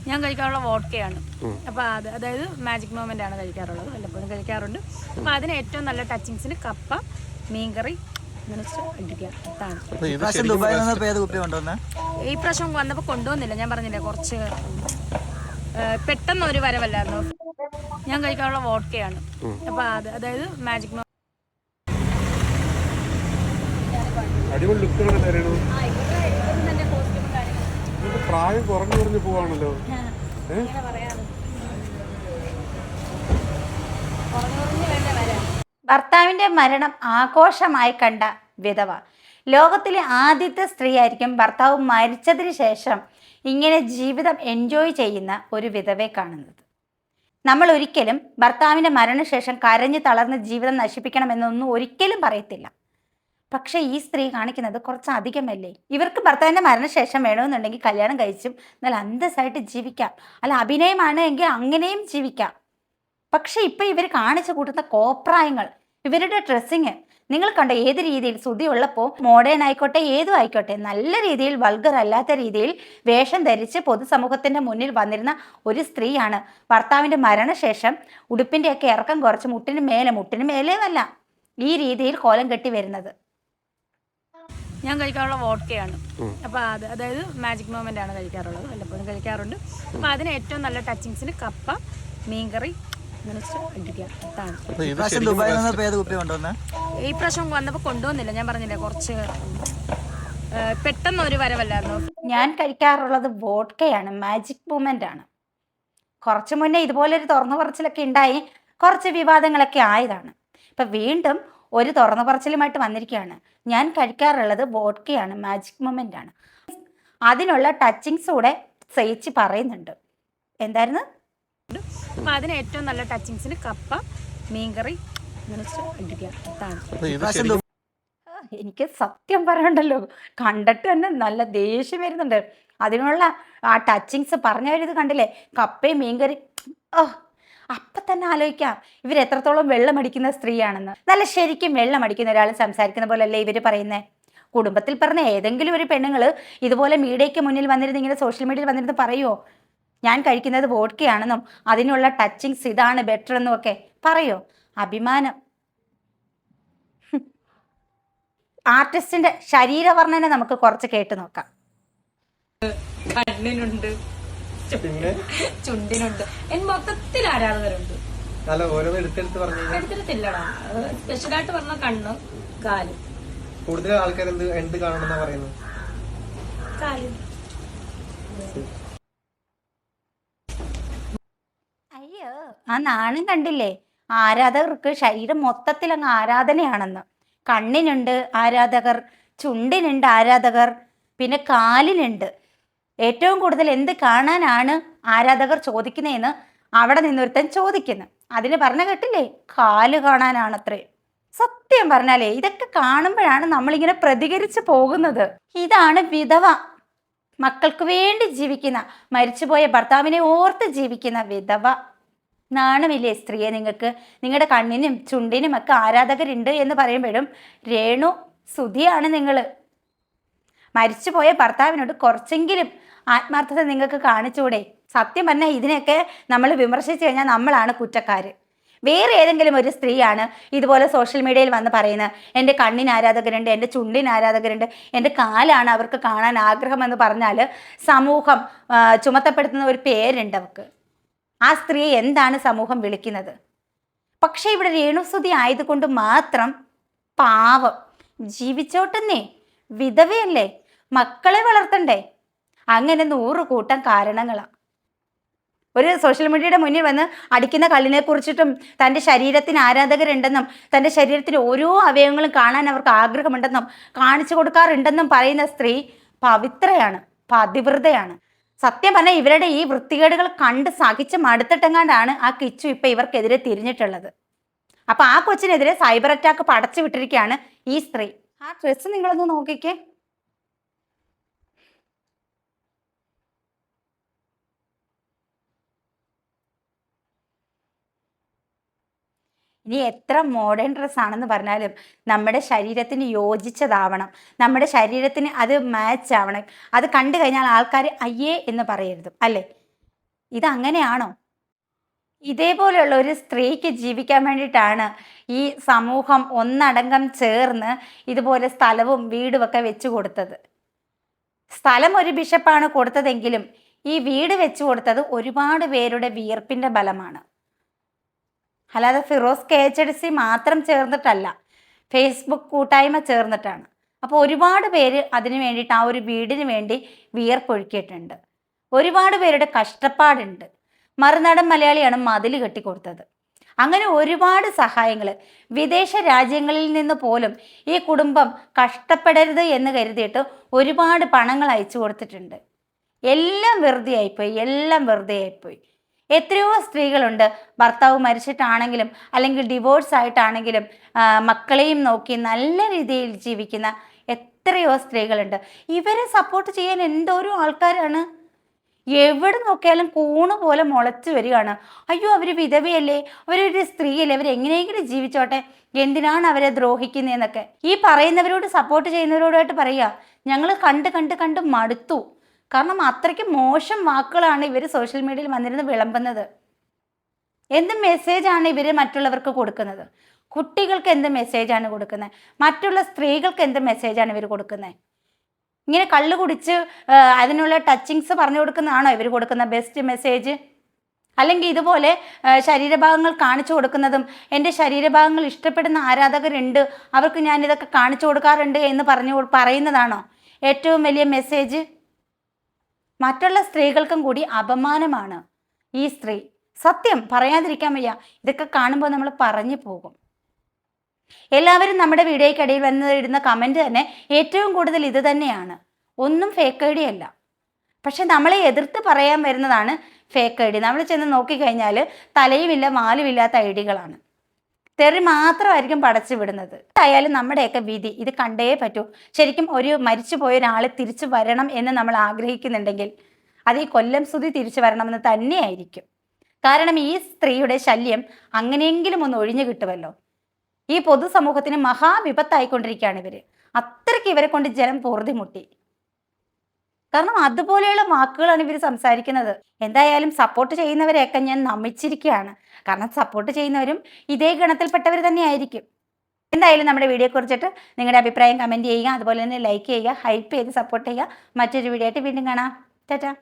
ഞാൻ കഴിക്കാറുള്ള വോഡ്ക്കയാണ്. അപ്പോൾ അതായത് മാജിക് മൊമെൻ്റ് ആണ് കഴിക്കാറുള്ളത്, വല്ലപ്പോഴും കഴിക്കാറുണ്ട്. അപ്പോൾ അതിന് ഏറ്റവും നല്ല ടച്ചിങ്സിന് കപ്പ, മീൻകറി അങ്ങനെ അടിക്കുക. ഈ പ്രാവശ്യം വന്നപ്പോൾ കൊണ്ടുവന്നില്ല, ഞാൻ പറഞ്ഞില്ലേ കുറച്ച് പെട്ടെന്ന് ഒരു വരവല്ലായിരുന്നു. ഞാൻ കഴിക്കാറുള്ള വോഡ്ക്കയാണ്. അപ്പോൾ അതായത് മാജിക് പ്രായം കുറഞ്ഞു പോവാണല്ലോ. ഭർത്താവിന്റെ മരണം ആഘോഷമായി കണ്ട വിധവ. ലോകത്തിലെ ആദ്യത്തെ സ്ത്രീ ആയിരിക്കും ഭർത്താവ് മരിച്ചതിന് ശേഷം ഇങ്ങനെ ജീവിതം എൻജോയ് ചെയ്യുന്ന ഒരു വിധവയെ കാണുന്നത്. നമ്മൾ ഒരിക്കലും ഭർത്താവിന്റെ മരണശേഷം കരഞ്ഞു തളർന്ന് ജീവിതം നശിപ്പിക്കണമെന്നൊന്നും ഒരിക്കലും പറയത്തില്ല. പക്ഷെ ഈ സ്ത്രീ കാണിക്കുന്നത് കുറച്ച് അധികമല്ലേ. ഇവർക്ക് ഭർത്താവിന്റെ മരണശേഷം വേണമെന്നുണ്ടെങ്കിൽ കല്യാണം കഴിച്ചും നല്ല അന്തസ്സായിട്ട് ജീവിക്കാം, അല്ല അഭിനയമാണ് എങ്കിൽ അങ്ങനെയും ജീവിക്കാം. പക്ഷെ ഇപ്പൊ ഇവർ കാണിച്ചു കൂട്ടുന്ന കോപ്രായങ്ങൾ, ഇവരുടെ ഡ്രസ്സിങ് നിങ്ങൾ കണ്ട ഏത് രീതിയിൽ ശ്രുതി ഉള്ളപ്പോൾ മോഡേൺ ആയിക്കോട്ടെ ഏതും ആയിക്കോട്ടെ നല്ല രീതിയിൽ വൾഗർ അല്ലാത്ത രീതിയിൽ വേഷം ധരിച്ച് പൊതുസമൂഹത്തിന്റെ മുന്നിൽ വന്നിരുന്ന ഒരു സ്ത്രീയാണ് ഭർത്താവിന്റെ മരണശേഷം ഉടുപ്പിന്റെയൊക്കെ ഇറക്കം കുറച്ച് മുട്ടിന് മേലെയല്ല ഈ രീതിയിൽ കോലം കെട്ടി വരുന്നത്. ഞാൻ കഴിക്കാറുള്ള വോഡ്ക്കയാണ്. അപ്പോൾ അതായത് മാജിക് മൊമെൻ്റ് ആണ് കഴിക്കാറുള്ളത്, വല്ലപ്പോഴും കഴിക്കാറുണ്ട്. അപ്പോൾ അതിന് ഏറ്റവും നല്ല ടച്ചിങ്സിന് കപ്പ, മീൻകറി അങ്ങനെ അടിക്കുക. ഈ പ്രാവശ്യം വന്നപ്പോൾ കൊണ്ടുവന്നില്ല, ഞാൻ പറഞ്ഞില്ലേ കുറച്ച് പെട്ടെന്ന് ഒരു വരവല്ലായിരുന്നു. ഞാൻ കഴിക്കാറുള്ളത് വോഡ്ക്കയാണ്, മാജിക് മൊമെൻ്റ് ആണ്. കുറച്ച് മുന്നേ ഇതുപോലൊരു തുറന്നു പറച്ചിലൊക്കെ ഉണ്ടായി, കുറച്ച് വിവാദങ്ങളൊക്കെ ആയതാണ്. ഇപ്പം വീണ്ടും ഒരു തുറന്നു പറച്ചിലുമായിട്ട് വന്നിരിക്കുകയാണ്. ഞാൻ കഴിക്കാറുള്ളത് വോഡ്ക്കയാണ്, മാജിക് മൊമെൻ്റ് ആണ്. അതിനുള്ള ടച്ചിങ്സ് കൂടെ സഹിച്ച് പറയുന്നുണ്ട്. എന്തായിരുന്നു? അപ്പം അതിന് ഏറ്റവും നല്ല ടച്ചിങ്സിന് കപ്പ, മീൻകറി അങ്ങനെ അടിക്കുക. എനിക്ക് സത്യം പറയണ്ടല്ലോ, കണ്ടിട്ട് തന്നെ നല്ല ദേഷ്യം വരുന്നുണ്ട്. അതിനുള്ള ആ ടച്ചിങ്സ് പറഞ്ഞവരിത് കണ്ടില്ലേ, കപ്പയും മീൻകറി. അപ്പം തന്നെ ആലോചിക്കാം ഇവരെത്രത്തോളം വെള്ളമടിക്കുന്ന സ്ത്രീയാണെന്ന്. നല്ല ശരിക്കും വെള്ളമടിക്കുന്ന ഒരാൾ സംസാരിക്കുന്ന പോലല്ലേ ഇവർ പറയുന്നത്. കുടുംബത്തിൽ പറഞ്ഞ ഏതെങ്കിലും ഒരു പെണ്ണുങ്ങൾ ഇതുപോലെ മീഡിയയ്ക്ക് മുന്നിൽ വന്നിരുന്ന് ഇങ്ങനെ സോഷ്യൽ മീഡിയയിൽ വന്നിരുന്ന് പറയുമോ ഞാൻ കഴിക്കുന്നത് വോഡ്ക്കയാണെന്നും അതിനുള്ള ടച്ചിങ്സ് ഇതാണ് ബെറ്റർ എന്നും ഒക്കെ പറയോ? അഭിമാനം. ആർട്ടിസ്റ്റിന്റെ ശരീരവർണ്ണന നമുക്ക് കുറച്ച് കേട്ട് നോക്കാം. കണ്ണിനുണ്ട്, ചുണ്ടിനുണ്ട്, മൊത്തത്തിൽ ആരാധകരുണ്ട്. എടുത്തിട്ടില്ലടാ, സ്പെഷ്യലായിട്ട് പറഞ്ഞ കണ്ണ്, കാല്. കൂടുതൽ ആൾക്കാർ എന്ത് കാണണമെന്നാ പറയുന്നത്? കാല്. അയ്യോ, ആ നാണം കണ്ടില്ലേ? ആരാധകർക്ക് ശരീരം മൊത്തത്തിൽ അങ്ങ് ആരാധനയാണെന്ന്. കണ്ണിനുണ്ട് ആരാധകർ, ചുണ്ടിനുണ്ട് ആരാധകർ, പിന്നെ കാലിനുണ്ട്. ഏറ്റവും കൂടുതൽ എന്ത് കാണാനാണ് ആരാധകർ ചോദിക്കുന്നതെന്ന് അവിടെ നിന്നൊരുത്തൻ ചോദിക്കുന്നു. അതിന് പറഞ്ഞ കേട്ടില്ലേ, കാല് കാണാനാണത്രേ. സത്യം പറഞ്ഞാലേ ഇതൊക്കെ കാണുമ്പോഴാണ് നമ്മളിങ്ങനെ പ്രതികരിച്ച് പോകുന്നത്. ഇതാണ് വിധവ, മക്കൾക്ക് വേണ്ടി ജീവിക്കുന്ന, മരിച്ചുപോയ ഭർത്താവിനെ ഓർത്ത് ജീവിക്കുന്ന വിധവ. നാണമില്ലേ സ്ത്രീയെ നിങ്ങൾക്ക്? നിങ്ങളുടെ കണ്ണിനും ചുണ്ടിനും ഒക്കെ ആരാധകരുണ്ട് എന്ന് പറയുമ്പോഴും രേണു സുധിയാണ് നിങ്ങൾ. മരിച്ചുപോയ ഭർത്താവിനോട് കുറച്ചെങ്കിലും ആത്മാർത്ഥത നിങ്ങൾക്ക് കാണിച്ചുകൂടെ? സത്യം പറഞ്ഞാൽ ഇതിനെയൊക്കെ നമ്മൾ വിമർശിച്ചു കഴിഞ്ഞാൽ നമ്മളാണ് കുറ്റക്കാർ. വേറെ ഏതെങ്കിലും ഒരു സ്ത്രീയാണ് ഇതുപോലെ സോഷ്യൽ മീഡിയയിൽ വന്ന് പറയുന്നത് എൻ്റെ കണ്ണിന് ആരാധകരുണ്ട്, എൻ്റെ ചുണ്ടിന് ആരാധകരുണ്ട്, എൻ്റെ കാലാണ് അവർക്ക് കാണാൻ ആഗ്രഹമെന്ന് പറഞ്ഞാൽ സമൂഹം ചുമത്തപ്പെടുത്തുന്ന ഒരു പേരുണ്ട് അവർക്ക്. ആ സ്ത്രീയെ എന്താണ് സമൂഹം വിളിക്കുന്നത്? പക്ഷേ ഇവിടെ രേണുസുതി ആയതുകൊണ്ട് മാത്രം പാവം ജീവിച്ചോട്ടെന്നേ, വിധവയല്ലേ, മക്കളെ വളർത്തണ്ടേ. അങ്ങനെ 100 കൂട്ടം കാരണങ്ങളാണ്. ഒരു സോഷ്യൽ മീഡിയയുടെ മുന്നിൽ വന്ന് അടിക്കുന്ന കല്ലിനെ കുറിച്ചിട്ടും തൻ്റെ ശരീരത്തിന് ആരാധകരുണ്ടെന്നും തൻ്റെ ശരീരത്തിന് ഓരോ അവയവങ്ങളും കാണാൻ അവർക്ക് ആഗ്രഹമുണ്ടെന്നും കാണിച്ചു കൊടുക്കാറുണ്ടെന്നും പറയുന്ന സ്ത്രീ പവിത്രയാണ്, പതിവ്രതയാണ്. സത്യം പറഞ്ഞാൽ ഇവരുടെ ഈ വൃത്തികേടുകൾ കണ്ട് സഹിച്ച് മടുത്തിട്ടെങ്ങാണ്ടാണ് ആ കിച്ചു ഇപ്പം ഇവർക്കെതിരെ തിരിഞ്ഞിട്ടുള്ളത്. അപ്പം ആ കൊച്ചിനെതിരെ സൈബർ അറ്റാക്ക് പടച്ചു വിട്ടിരിക്കുകയാണ് ഈ സ്ത്രീ. ആ ഡ്രസ്സ് നിങ്ങളൊന്ന് നോക്കിക്കേ. ഇനി എത്ര മോഡേൺ ഡ്രസ്സാണെന്ന് പറഞ്ഞാലും നമ്മുടെ ശരീരത്തിന് യോജിച്ചതാവണം, നമ്മുടെ ശരീരത്തിന് അത് മാച്ച് ആവണം. അത് കണ്ടു കഴിഞ്ഞാൽ ആൾക്കാർ അയ്യേ എന്ന് പറയരുത്, അല്ലേ? ഇതങ്ങനെയാണോ? ഇതേപോലെയുള്ള ഒരു സ്ത്രീക്ക് ജീവിക്കാൻ വേണ്ടിയിട്ടാണ് ഈ സമൂഹം ഒന്നടങ്കം ചേർന്ന് ഇതുപോലെ സ്ഥലവും വീടുമൊക്കെ വെച്ചു കൊടുത്തത്. സ്ഥലം ഒരു ബിഷപ്പാണ് കൊടുത്തതെങ്കിലും ഈ വീട് വെച്ചു കൊടുത്തത് ഒരുപാട് പേരുടെ വിയർപ്പിൻ്റെ ബലമാണ്. അല്ലാതെ ഫിറോസ് KHDC മാത്രം ചേർന്നിട്ടല്ല, ഫേസ്ബുക്ക് കൂട്ടായ്മ ചേർന്നിട്ടാണ്. അപ്പോൾ ഒരുപാട് പേര് അതിന് വേണ്ടിയിട്ട്, ആ ഒരു വീടിന് വേണ്ടി വിയർപ്പൊഴുക്കിയിട്ടുണ്ട്. ഒരുപാട് പേരുടെ കഷ്ടപ്പാടുണ്ട്. മറുനാടൻ മലയാളിയാണ് മതിൽ കെട്ടിക്കൊടുത്തത്. അങ്ങനെ ഒരുപാട് സഹായങ്ങൾ വിദേശ രാജ്യങ്ങളിൽ നിന്ന് പോലും ഈ കുടുംബം കഷ്ടപ്പെടരുത് എന്ന് കരുതിയിട്ട് ഒരുപാട് പണങ്ങൾ അയച്ചു കൊടുത്തിട്ടുണ്ട്. എല്ലാം വെറുതെ ആയിപ്പോയി, എല്ലാം വെറുതെ ആയിപ്പോയി. എത്രയോ സ്ത്രീകളുണ്ട് ഭർത്താവ് മരിച്ചിട്ടാണെങ്കിലും അല്ലെങ്കിൽ ഡിവോഴ്സ് ആയിട്ടാണെങ്കിലും മക്കളെയും നോക്കി നല്ല രീതിയിൽ ജീവിക്കുന്ന എത്രയോ സ്ത്രീകളുണ്ട്. ഇവരെ സപ്പോർട്ട് ചെയ്യാൻ എന്തോരോ ആൾക്കാരാണ്. എവിടെ നോക്കിയാലും കൂണ് പോലെ മുളച്ചു വരികയാണ്. അയ്യോ, അവർ വിധവയല്ലേ, അവരൊരു സ്ത്രീയല്ലേ, അവരെങ്ങനെയെങ്കിലും ജീവിച്ചോട്ടെ, എന്തിനാണ് അവരെ ദ്രോഹിക്കുന്നതെന്നൊക്കെ ഈ പറയുന്നവരോട്, സപ്പോർട്ട് ചെയ്യുന്നവരോടായിട്ട് പറയുക, ഞങ്ങൾ കണ്ട് കണ്ട് കണ്ട് മടുത്തു. കാരണം അത്രയ്ക്ക് മോശം വാക്കുകളാണ് ഇവർ സോഷ്യൽ മീഡിയയിൽ വന്നിരുന്ന് വിളമ്പുന്നത്. എന്ത് മെസ്സേജാണ് ഇവർ മറ്റുള്ളവർക്ക് കൊടുക്കുന്നത്? കുട്ടികൾക്ക് എന്ത് മെസ്സേജാണ് കൊടുക്കുന്നത്? മറ്റുള്ള സ്ത്രീകൾക്ക് എന്ത് മെസ്സേജാണ് ഇവർ കൊടുക്കുന്നത്? ഇങ്ങനെ കള്ളു കുടിച്ച് അതിനുള്ള ടച്ചിങ്സ് പറഞ്ഞു കൊടുക്കുന്നതാണോ ഇവർ കൊടുക്കുന്ന ബെസ്റ്റ് മെസ്സേജ്? അല്ലെങ്കിൽ ഇതുപോലെ ശരീരഭാഗങ്ങൾ കാണിച്ചു കൊടുക്കുന്നതും, എൻ്റെ ശരീരഭാഗങ്ങൾ ഇഷ്ടപ്പെടുന്ന ആരാധകരുണ്ട്, അവർക്ക് ഞാനിതൊക്കെ കാണിച്ചു കൊടുക്കാറുണ്ട് എന്ന് പറയുന്നതാണോ ഏറ്റവും വലിയ മെസ്സേജ്? മറ്റുള്ള സ്ത്രീകൾക്കും കൂടി അപമാനമാണ് ഈ സ്ത്രീ. സത്യം പറയാതിരിക്കാൻ വയ്യ. ഇതൊക്കെ കാണുമ്പോൾ നമ്മൾ പറഞ്ഞു പോകും. എല്ലാവരും നമ്മുടെ വീഡിയോയ്ക്കിടയിൽ വന്നിടുന്ന കമൻറ്റ് തന്നെ ഏറ്റവും കൂടുതൽ ഇത് തന്നെയാണ്. ഒന്നും ഫേക്ക് ഐ ഡി അല്ല, പക്ഷെ നമ്മളെ എതിർത്ത് പറയാൻ വരുന്നതാണ് ഫേക്ക് ഐ ഡി. നമ്മൾ ചെന്ന് നോക്കിക്കഴിഞ്ഞാൽ തലയുമില്ല വാലുമില്ലാത്ത ഐ ഡികളാണ്. തെറി മാത്രമായിരിക്കും പടച്ചു വിടുന്നത്. ആയാലും നമ്മുടെയൊക്കെ വിധി ഇത് കണ്ടേ പറ്റൂ. ശരിക്കും ഒരു മരിച്ചുപോയ ഒരാൾ തിരിച്ചു വരണം എന്ന് നമ്മൾ ആഗ്രഹിക്കുന്നുണ്ടെങ്കിൽ അത് ഈ കൊല്ലം സുധി തിരിച്ചു വരണമെന്ന് തന്നെയായിരിക്കും. കാരണം ഈ സ്ത്രീയുടെ ശല്യം അങ്ങനെയെങ്കിലും ഒന്ന് ഒഴിഞ്ഞു കിട്ടുമല്ലോ. ഈ പൊതുസമൂഹത്തിന് മഹാവിപത്തായിക്കൊണ്ടിരിക്കുകയാണ് ഇവർ. അത്രയ്ക്ക് ഇവരെ കൊണ്ട് ജനം പൊറുതിമുട്ടി. കാരണം അതുപോലെയുള്ള വാക്കുകളാണ് ഇവർ സംസാരിക്കുന്നത്. എന്തായാലും സപ്പോർട്ട് ചെയ്യുന്നവരെയൊക്കെ ഞാൻ നമിച്ചിരിക്കുകയാണ്. കാരണം സപ്പോർട്ട് ചെയ്യുന്നവരും ഇതേ ഗണത്തിൽപ്പെട്ടവർ തന്നെയായിരിക്കും. എന്തായാലും നമ്മുടെ വീഡിയോയെ കുറിച്ചിട്ട് നിങ്ങളുടെ അഭിപ്രായം കമൻറ്റ് ചെയ്യുക. അതുപോലെ തന്നെ ലൈക്ക് ചെയ്യുക, ഹൈപ്പ് ചെയ്ത് സപ്പോർട്ട് ചെയ്യുക. മറ്റൊരു വീഡിയോ ആയിട്ട് വീണ്ടും കാണാം. ടാറ്റാ.